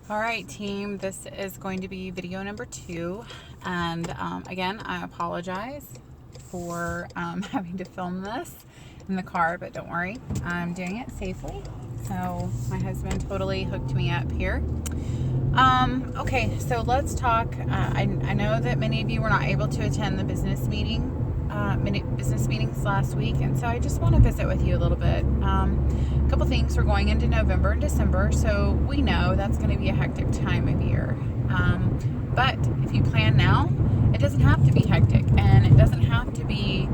All right, team, this is going to be video number 2. And again, I apologize for having to film this in the car, but don't worry, I'm doing it safely. So my husband totally hooked me up here. Okay, so let's talk. I know that many of you were not able to attend the business meetings last week, and so I just want to visit with you a little bit. A couple things. We're going into November and December, so we know that's going to be a hectic time of year. But if you plan now, it doesn't have to be hectic, and it doesn't have to be,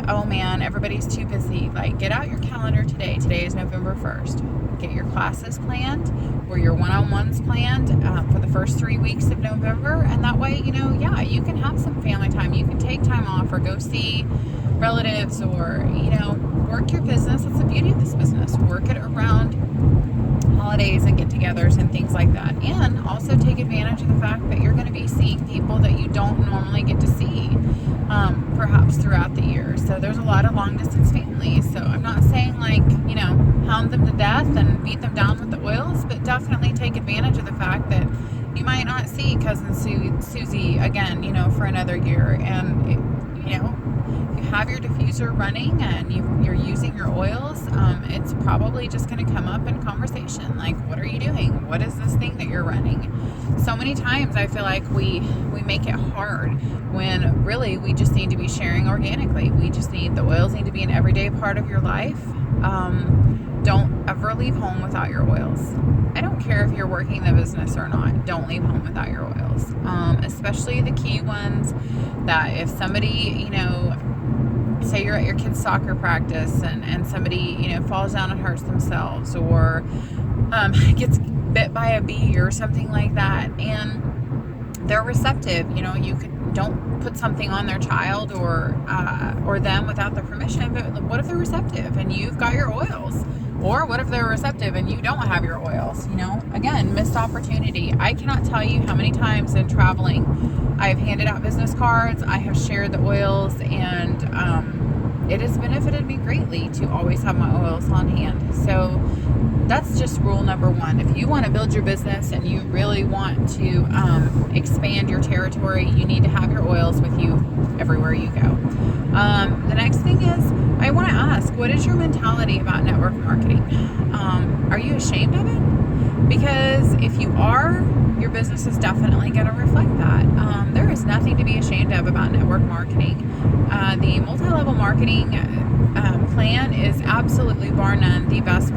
oh man, everybody's too busy. Like, get out your calendar today. Today is November 1st. Get your classes planned or your one-on-ones planned for the first 3 weeks of November, and that way, you can have some family time. You can take time off or go see relatives or, work your business. That's the beauty of this business. Work it around holidays and get-togethers and things like that, and also take advantage of the fact that you're going to be seeing people that you don't normally get to see perhaps throughout the year. So there's a lot of long-distance families. So I'm not saying hound them to death and beat them down with the oils, but definitely take advantage of the fact that you might not see cousin Susie again, for another year. And you have your diffuser running and you're using your oils, it's probably just going to come up in conversation. Like, what are you doing? What is this thing that you're running? So many times I feel like we make it hard when really we just need to be sharing organically. The oils need to be an everyday part of your life. Don't ever leave home without your oils. I don't care if you're working the business or not. Don't leave home without your oils. Especially the key ones that if somebody, say you're at your kid's soccer practice and somebody, falls down and hurts themselves or gets bit by a bee or something like that, and they're receptive, don't put something on their child or them without their permission. But what if they're receptive and you've got your oils? Or what if they're receptive and you don't have your oils? Again, missed opportunity. I cannot tell you how many times in traveling I've handed out business cards, I have shared the oils, and it has benefited me greatly to always have my oils on hand. So that's just rule number 1. If you want to build your business and you really want to expand your territory, you need to have your oils with you everywhere you go. The next thing is, I want to ask, what is your mentality about network marketing? Are you ashamed of it? Because if you are, your business is definitely going to reflect that. There is nothing to be ashamed of about network marketing. The multi-level marketing plan is absolutely, bar none, the best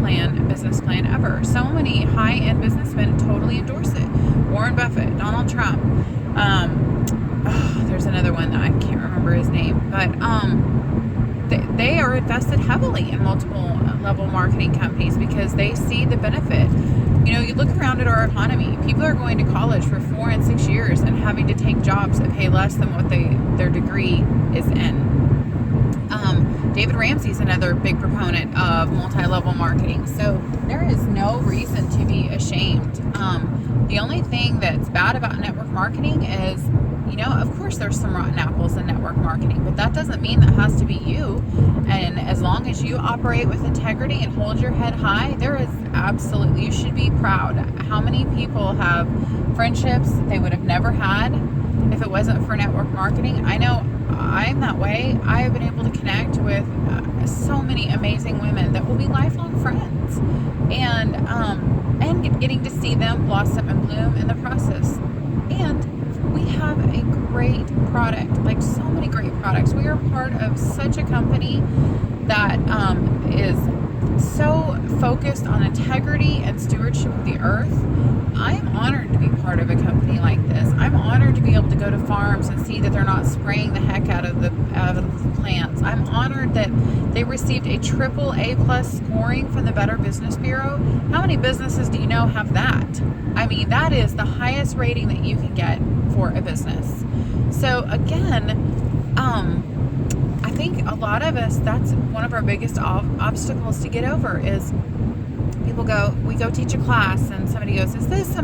business plan ever. So many high-end businessmen totally endorse it. Warren Buffett, Donald Trump. There's another one that I can't remember his name, but they are invested heavily in multiple level marketing companies because they see the benefit. You look around at our economy. People are going to college for 4 and 6 years and having to take jobs that pay less than what their degree is in. David Ramsey's another big proponent of multi-level marketing. So there is no reason to be ashamed. The only thing that's bad about network marketing is, of course there's some rotten apples in network marketing, but that doesn't mean that has to be you. And as long as you operate with integrity and hold your head high, you should be proud. How many people have friendships they would have never had if it wasn't for network marketing? I know I'm that way. I have been able to connect with so many amazing women that will be lifelong friends, and getting to see them blossom and bloom in the process. And we have a great product, like so many great products. We are part of such a company that is so focused on integrity and stewardship of the earth. I am honored to be part of a company like this. I'm honored to be able to go to farms and see that they're not spraying the heck out of the plants. I'm honored that they received a AAA+ scoring from the Better Business Bureau. How many businesses do you know have that? I mean, that is the highest rating that you can get for a business. So again, I think a lot of us, that's one of our biggest obstacles to get over is we go teach a class and somebody goes, is this a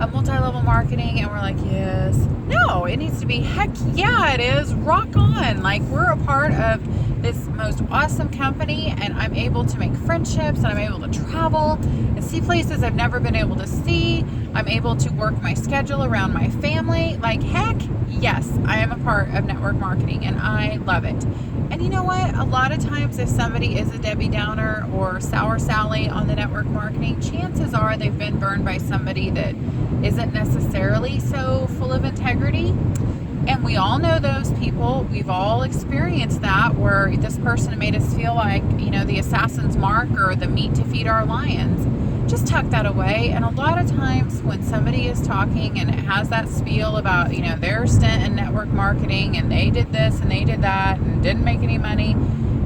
multi-level marketing? And we're like, yes. No, it needs to be, heck yeah, it is. Rock on. fun. Like, we're a part of this most awesome company, and I'm able to make friendships, and I'm able to travel and see places I've never been able to see. I'm able to work my schedule around my family. Like, heck yes, I am a part of network marketing, and I love it. And you know what? A lot of times if somebody is a Debbie Downer or Sour Sally on the network marketing, chances are they've been burned by somebody that isn't necessarily so full of integrity. And we all know those people. We've all experienced that, where this person made us feel like, the assassin's mark or the meat to feed our lions. Just tuck that away. And a lot of times when somebody is talking and it has that spiel about, their stint in network marketing and they did this and they did that and didn't make any money,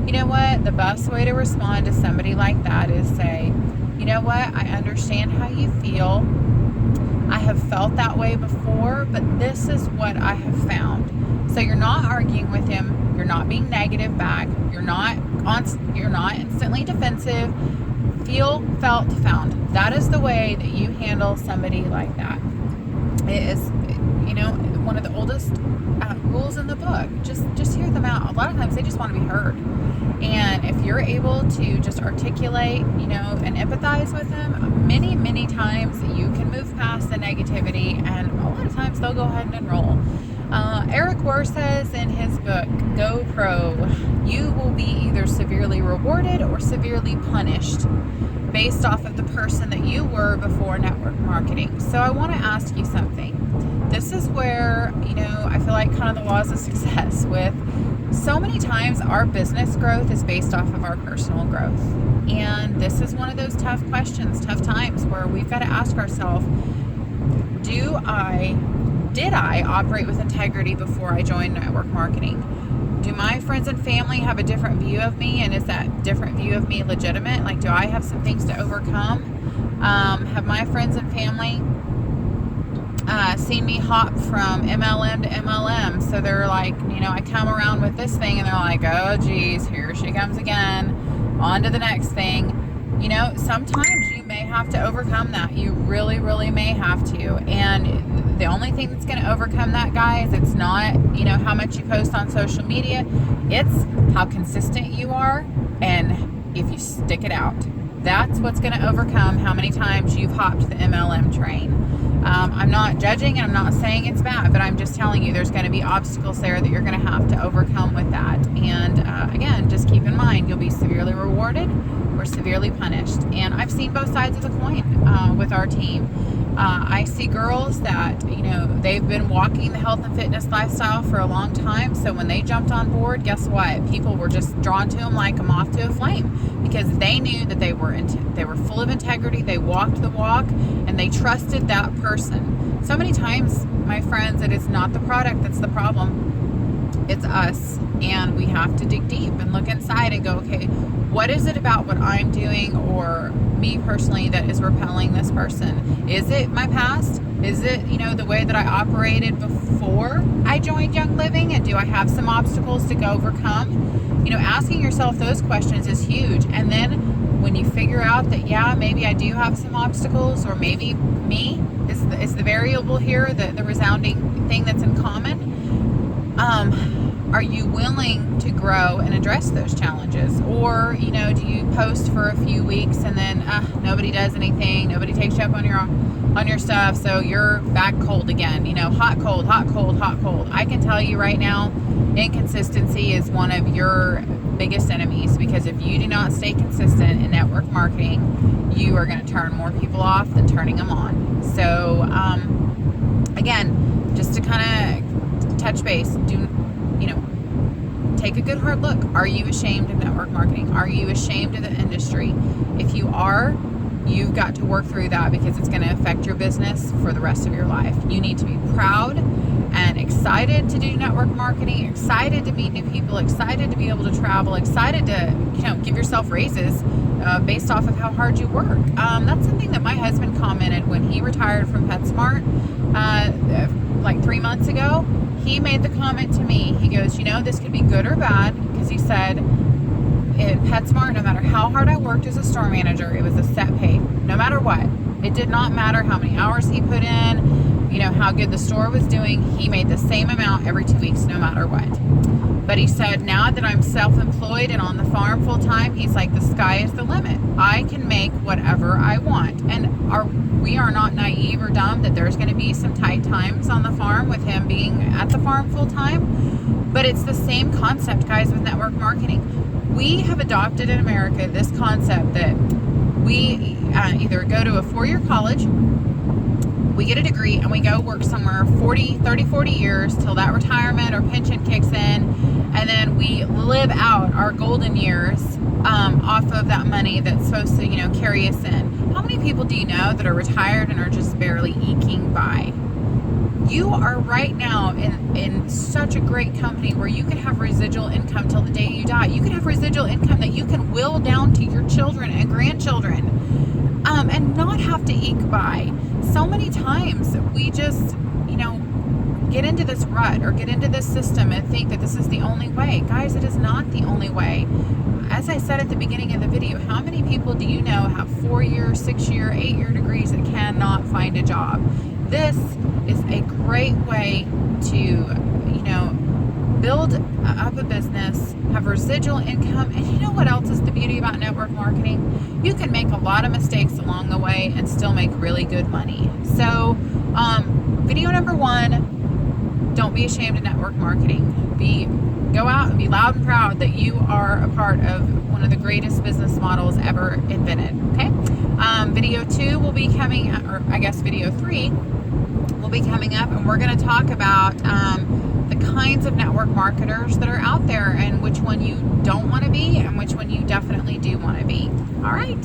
you know what? The best way to respond to somebody like that is say, you know what? I understand how you feel. I have felt that way before, but this is what I have found. So you're not arguing with him. You're not being negative back. You're not instantly defensive. Feel, felt, found. That is the way that you handle somebody like that. It is, one of the oldest rules in the book. Just hear them out. A lot of times they just want to be heard. And if you're able to just articulate, and empathize with them, many, many times you can move past the negativity, and a lot of times they'll go ahead and enroll. Eric Worre says in his book, Go Pro, you will be either severely rewarded or severely punished based off of the person that you were before network marketing. So I want to ask you something. This is where, I feel like kind of the laws of success with so many times our business growth is based off of our personal growth. And this is one of those tough questions, tough times where we've got to ask ourselves, did I operate with integrity before I joined network marketing? Do my friends and family have a different view of me, and is that different view of me legitimate? Like, do I have some things to overcome? Have my friends and family seen me hop from MLM to MLM? So they're like, I come around with this thing and they're like, oh geez, here she comes again, on to the next thing. Sometimes you may have to overcome that. You really, really may have to. And the only thing that's going to overcome that, guys, it's not, how much you post on social media. It's how consistent you are, and if you stick it out. That's what's going to overcome how many times you've hopped the MLM train. I'm not judging, and I'm not saying it's bad, but I'm just telling you there's going to be obstacles there that you're going to have to overcome with that. And again, just keep in mind, you'll be severely rewarded or severely punished. And I've seen both sides of the coin with our team. I see girls that, they've been walking the health and fitness lifestyle for a long time. So when they jumped on board, guess what? People were just drawn to them like a moth to a flame, because they knew that they were full of integrity. They walked the walk, and they trusted that person. So many times, my friends, it is not the product that's the problem. It's us. And we have to dig deep and look inside and go, okay, what is it about what I'm doing or me personally that is repelling this person? Is it my past? Is it, the way that I operated before I joined Young Living? And do I have some obstacles to go overcome? Asking yourself those questions is huge. And then when you figure out that, yeah, maybe I do have some obstacles, or maybe me is the variable here, the resounding thing that's in common, are you willing to grow and address those challenges? Or, do you post for a few weeks and then nobody does anything, nobody takes you up on your stuff, so you're back cold again, hot, cold, hot, cold, hot, cold. I can tell you right now, inconsistency is one of your biggest enemies, because if you do not stay consistent in network marketing, you are going to turn more people off than turning them on. So, again, just to kind of touch base, take a good hard look. Are you ashamed of network marketing? Are you ashamed of the industry? If you are, you've got to work through that, because it's going to affect your business for the rest of your life. You need to be proud and excited to do network marketing, excited to meet new people, excited to be able to travel, excited to, give yourself raises based off of how hard you work. That's something that my husband commented when he retired from PetSmart like 3 months ago. He made the comment to me. He goes, this could be good or bad, because he said, in PetSmart, no matter how hard I worked as a store manager, it was a set pay, no matter what. It did not matter how many hours he put in, how good the store was doing. He made the same amount every 2 weeks, no matter what. But he said, now that I'm self-employed and on the farm full time, he's like, the sky is the limit. I can make whatever I want. And we are not naive or dumb that there's going to be some tight times on the farm with him being at the farm full time. But it's the same concept, guys, with network marketing. We have adopted in America this concept that we either go to a 4-year college, we get a degree, and we go work somewhere 40 years till that retirement or pension kicks in, and then we live out our golden years off of that money that's supposed to, carry us in. How many people do you know that are retired and are just barely eking by? You are right now in such a great company where you can have residual income till the day you die. You can have residual income that you can will down to your children and grandchildren, and not have to eke by. So many times we just, get into this rut or get into this system and think that this is the only way. Guys, it is not the only way. As I said at the beginning of the video, how many people do you know have 4-year, 6-year, 8-year degrees that cannot find a job? This is a great way to, build up a business, have residual income, and you know what else is the beauty about network marketing? You can make a lot of mistakes along the way and still make really good money. So, video number 1, don't be ashamed of network marketing. Go out and be loud and proud that you are a part of one of the greatest business models ever invented, okay? Video 2 will be coming, or I guess video 3 will be coming up, and we're going to talk about the kinds of network marketers that are out there and which one you don't want to be and which one you definitely do want to be. All right.